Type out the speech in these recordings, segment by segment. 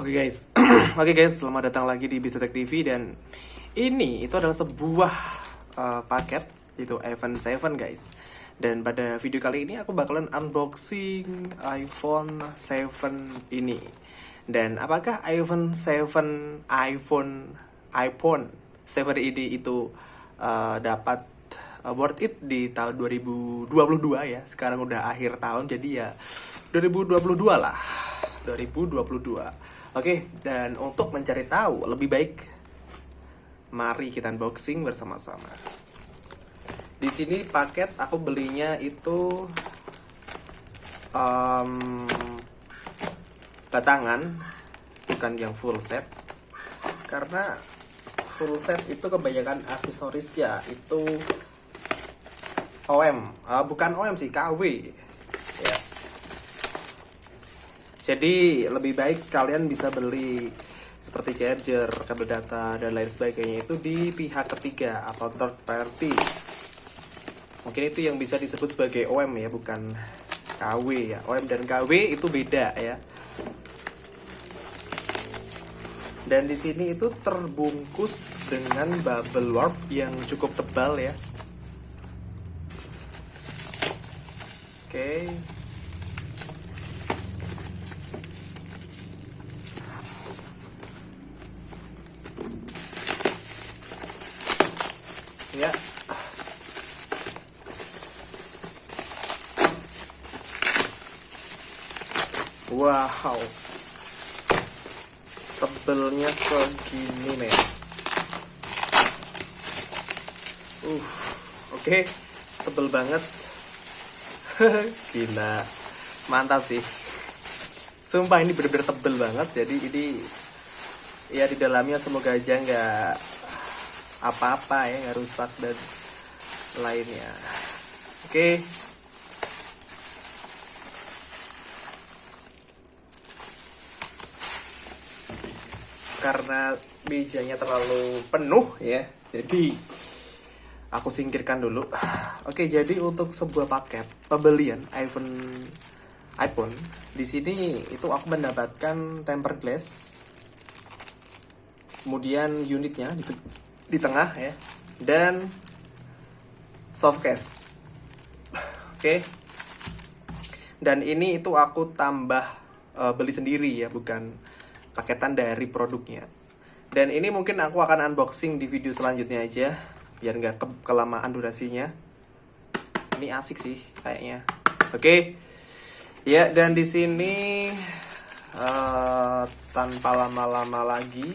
Oke guys, oke guys, selamat datang lagi di Bisotek TV dan ini itu adalah sebuah paket yaitu iPhone 7 guys. Dan pada video kali ini aku bakalan unboxing iPhone 7 ini. Dan apakah iPhone 7 iPhone 7 ini itu dapat worth it di tahun 2022 ya. Sekarang udah akhir tahun jadi ya 2022 lah. 2022. Oke, dan untuk mencari tahu lebih baik, mari kita unboxing bersama-sama. Di sini paket aku belinya itu batangan, bukan yang full set. Karena full set itu kebanyakan aksesoris ya, itu bukan OM sih, KW. Ya. Jadi lebih baik kalian bisa beli seperti charger, kabel data, dan lain sebagainya itu di pihak ketiga atau third party. Mungkin itu yang bisa disebut sebagai OM ya, bukan KW ya. OM dan KW itu beda ya. Dan di sini itu terbungkus dengan bubble wrap yang cukup tebal ya. Oke. Ya. Wow. Tebelnya segini men. Oke. Tebel banget. Gila. Mantap sih. Sumpah ini bener-bener tebel banget. Jadi ini ya di dalamnya semoga aja nggak apa-apa ya, nggak rusak dan lainnya. Oke. Karena mejanya terlalu penuh ya, jadi aku singkirkan dulu. Oke, jadi untuk sebuah paket pembelian iPhone di sini itu aku mendapatkan tempered glass, kemudian unitnya di tengah ya, dan soft case. Oke. Dan ini itu aku tambah beli sendiri ya, bukan paketan dari produknya. Dan ini mungkin aku akan unboxing di video selanjutnya aja, biar nggak kelamaan durasinya. Ini asik sih kayaknya. Oke. Ya, dan di sini tanpa lama-lama lagi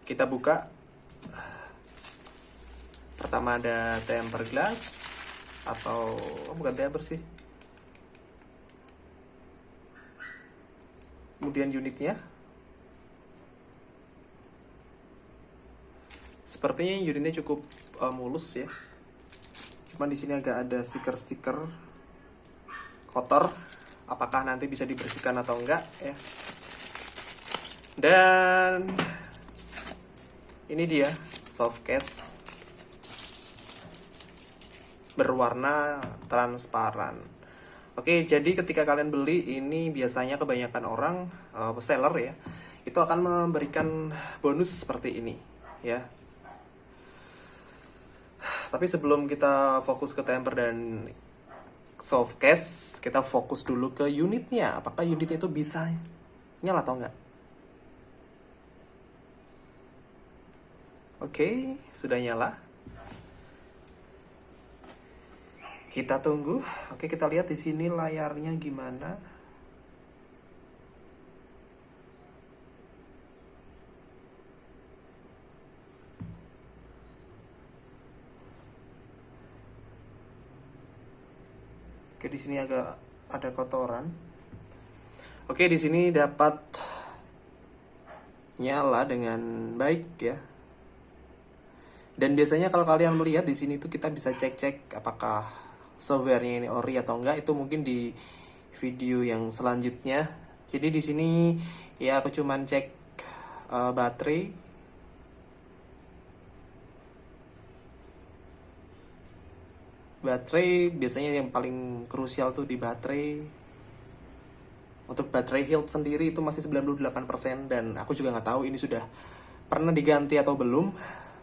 kita buka. Pertama ada tempered glass, atau bukan tempered sih. Kemudian unitnya. Sepertinya unitnya cukup mulus ya. Cuman di sini agak ada stiker-stiker kotor. Apakah nanti bisa dibersihkan atau enggak ya. Dan ini dia soft case berwarna transparan. Oke, jadi ketika kalian beli ini biasanya kebanyakan orang seller ya, itu akan memberikan bonus seperti ini ya. Tapi sebelum kita fokus ke temper dan soft case, kita fokus dulu ke unitnya. Apakah unitnya itu bisa nyala atau enggak? Oke, sudah nyala. Kita tunggu. Oke, kita lihat di sini layarnya gimana. Oke, di sini agak ada kotoran. Oke, di sini dapat nyala dengan baik ya. Dan biasanya kalau kalian melihat di sini tuh kita bisa cek-cek apakah softwarenya ini ori atau enggak, itu mungkin di video yang selanjutnya. Jadi di sini ya aku cuman cek baterai. Baterai biasanya yang paling krusial tuh di baterai. Untuk baterai health sendiri itu masih 98%, dan aku juga nggak tahu ini sudah pernah diganti atau belum.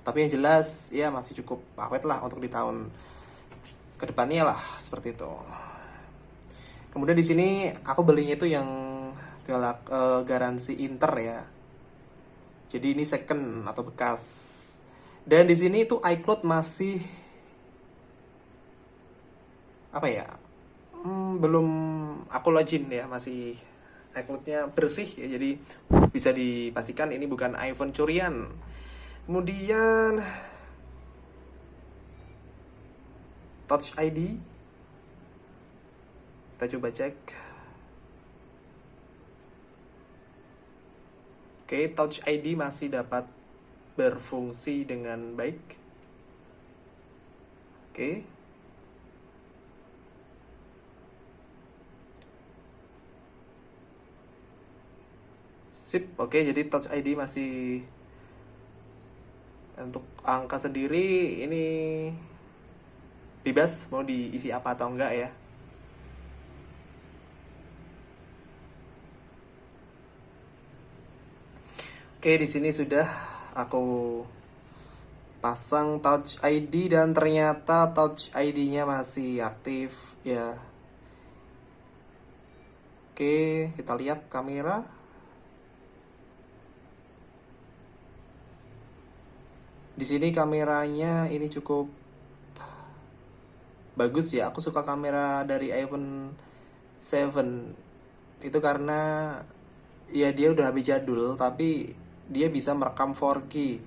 Tapi yang jelas ya masih cukup awet lah untuk di tahun kedepannya lah, seperti itu. Kemudian di sini aku belinya itu yang garansi Inter ya. Jadi ini second atau bekas. Dan di sini itu iCloud masih apa ya? Belum aku login ya, masih iCloud-nya bersih ya, jadi bisa dipastikan ini bukan iPhone curian. Kemudian Touch ID, kita coba cek. Oke, Touch ID masih dapat berfungsi dengan baik. Oke. Sip, oke, jadi Touch ID masih, untuk angka sendiri ini bebas mau diisi apa atau enggak ya. Oke, di sini sudah aku pasang Touch ID dan ternyata Touch ID-nya masih aktif ya. Oke, kita lihat kamera. Di sini kameranya ini cukup bagus ya. Aku suka kamera dari iPhone 7 itu karena ya dia udah habis jadul tapi dia bisa merekam 4K.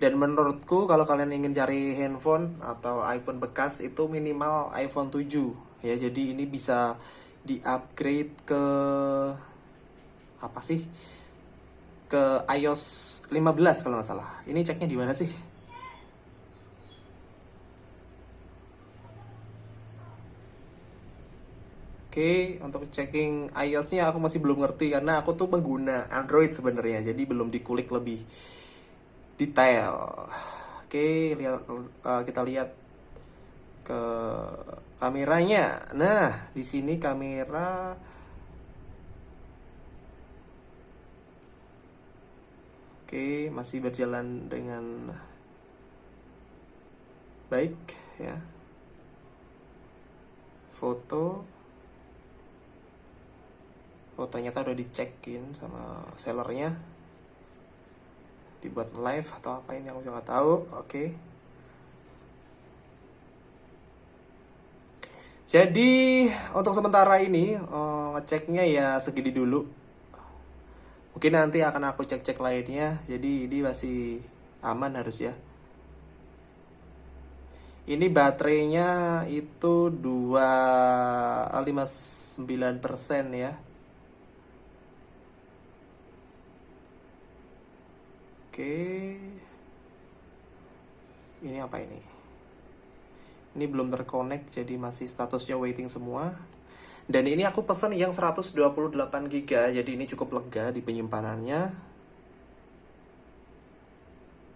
Dan menurutku kalau kalian ingin cari handphone atau iPhone bekas itu minimal iPhone 7 ya. Jadi ini bisa di-upgrade ke apa sih? Ke iOS 15 kalau nggak salah. Ini ceknya di mana sih? Oke, untuk checking iOS-nya aku masih belum ngerti karena aku tuh pengguna Android sebenarnya, jadi belum dikulik lebih detail. Oke, kita lihat ke kameranya. Nah, di sini kamera oke, masih berjalan dengan baik ya. Ternyata udah dicekin sama sellernya, dibuat live atau apa ini aku juga nggak tahu. Oke. Jadi untuk sementara ini ngeceknya ya segini dulu. Mungkin nanti akan aku cek-cek lainnya. Jadi ini masih aman harus ya. Ini baterainya itu 259% ya. Oke. Ini apa ini? Ini belum terkonek jadi masih statusnya waiting semua. Dan ini aku pesan yang 128 GB, jadi ini cukup lega di penyimpanannya.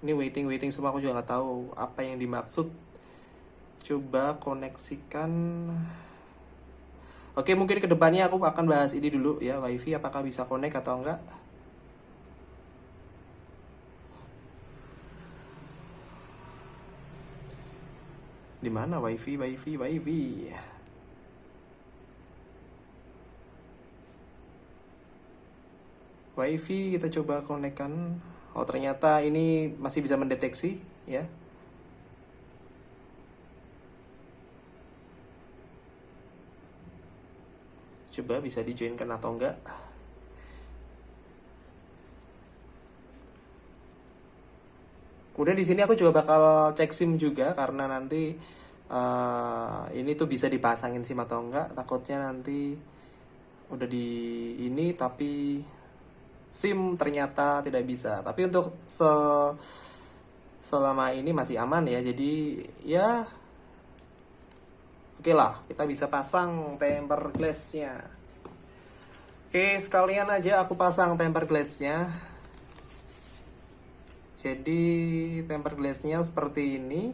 Ini waiting semua, aku juga nggak tahu apa yang dimaksud. Coba koneksikan. Oke, mungkin kedepannya aku akan bahas ini dulu ya, WiFi apakah bisa connect atau enggak. Di mana WiFi? WiFi kita coba konekkan. Oh, ternyata ini masih bisa mendeteksi ya. Coba bisa dijoinkan atau enggak. Kemudian di sini aku juga bakal cek SIM juga karena nanti ini tuh bisa dipasangin SIM atau enggak. Takutnya nanti udah di ini tapi SIM ternyata tidak bisa. Tapi untuk selama ini masih aman ya. Jadi ya oke lah, kita bisa pasang tempered glass-nya. Oke, sekalian aja aku pasang tempered glass-nya. Jadi tempered glass-nya seperti ini.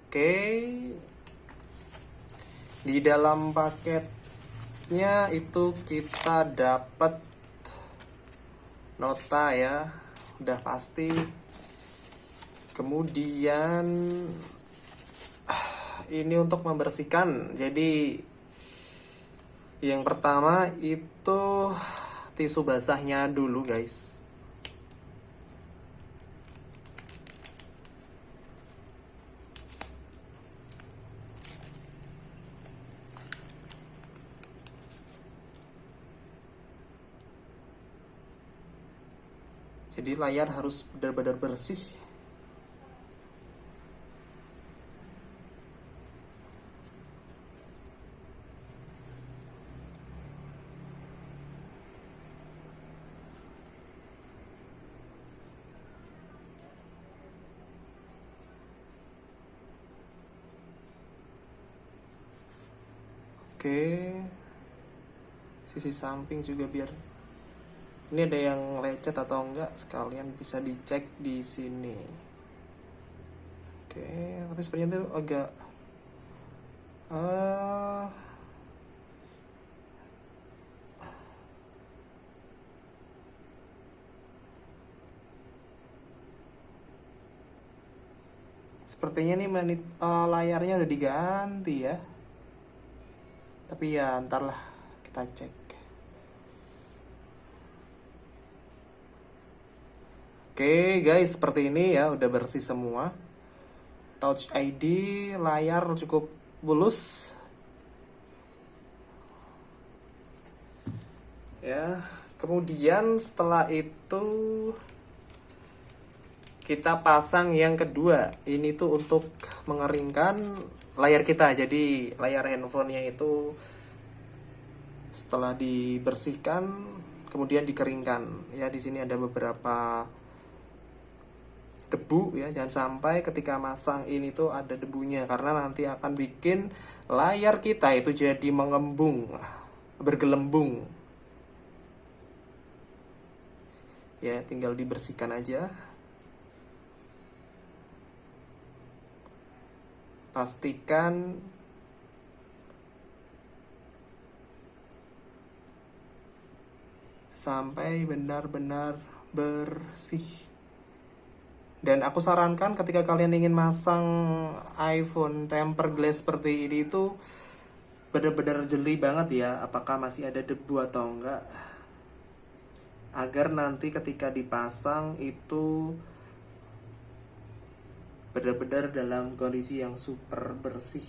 Oke. Di dalam paket itu kita dapat nota ya, udah pasti. Kemudian ini untuk membersihkan. Jadi yang pertama itu tisu basahnya dulu guys. Jadi layar harus benar-benar bersih. Oke, sisi samping juga biar ini ada yang lecet atau enggak sekalian bisa dicek di sini. Oke, tapi sepertinya itu agak sepertinya nih layarnya udah diganti ya. Tapi ya ntar lah kita cek. Oke guys, seperti ini ya, udah bersih semua. Touch ID, layar cukup mulus. Ya, kemudian setelah itu kita pasang yang kedua. Ini tuh untuk mengeringkan layar kita. Jadi layar handphonenya itu setelah dibersihkan kemudian dikeringkan. Ya, di sini ada beberapa debu ya, jangan sampai ketika masang ini tuh ada debunya karena nanti akan bikin layar kita itu jadi mengembung, bergelembung. Ya, tinggal dibersihkan aja. Pastikan sampai benar-benar bersih. Dan aku sarankan ketika kalian ingin masang iPhone tempered glass seperti ini itu benar-benar jeli banget ya, apakah masih ada debu atau enggak, agar nanti ketika dipasang itu benar-benar dalam kondisi yang super bersih.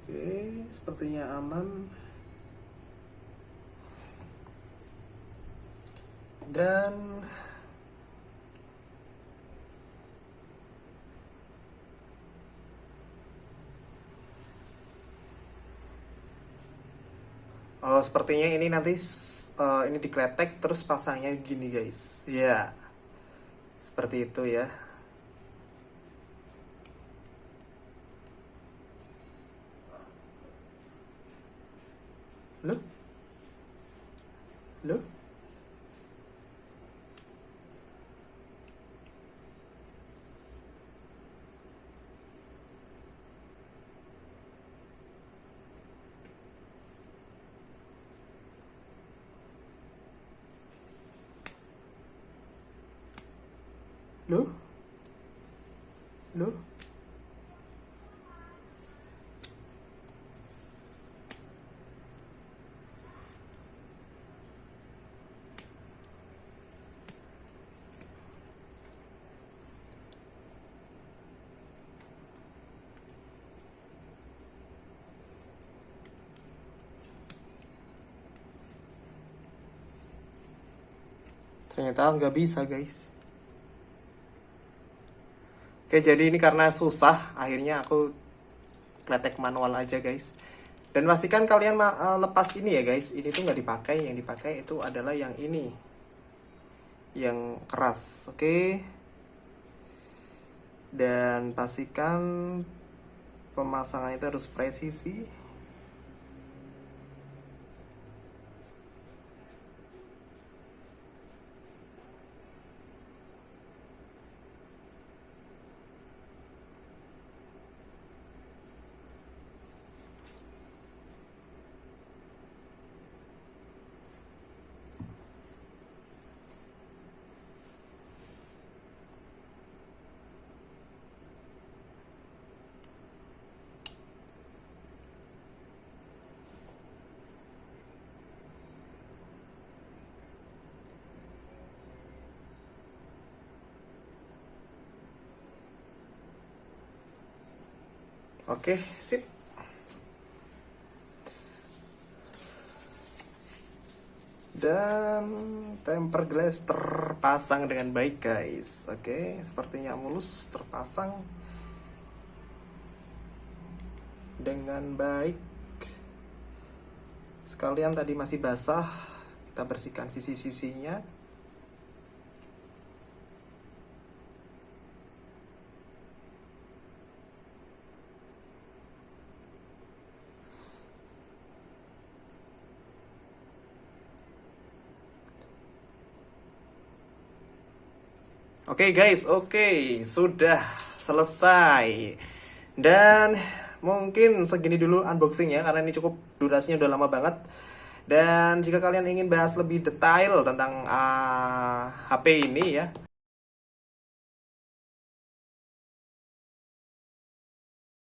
Oke, sepertinya aman. Dan sepertinya ini nanti ini dikletek terus pasangnya gini guys. Ya, seperti itu ya. Loh? Loh? Loh? Loh? Ternyata nggak bisa guys. Oke, jadi ini karena susah, akhirnya aku kletek manual aja guys. Dan pastikan kalian lepas ini ya guys. Ini tuh nggak dipakai, yang dipakai itu adalah yang ini, yang keras. Oke. Dan pastikan pemasangan itu harus presisi. Oke, sip. Dan tempered glass terpasang dengan baik guys. Oke, sepertinya mulus terpasang dengan baik. Sekalian tadi masih basah, kita bersihkan sisi-sisinya. Oke guys, oke, sudah selesai. Dan mungkin segini dulu unboxing ya, karena ini cukup durasinya udah lama banget. Dan jika kalian ingin bahas lebih detail tentang HP ini ya,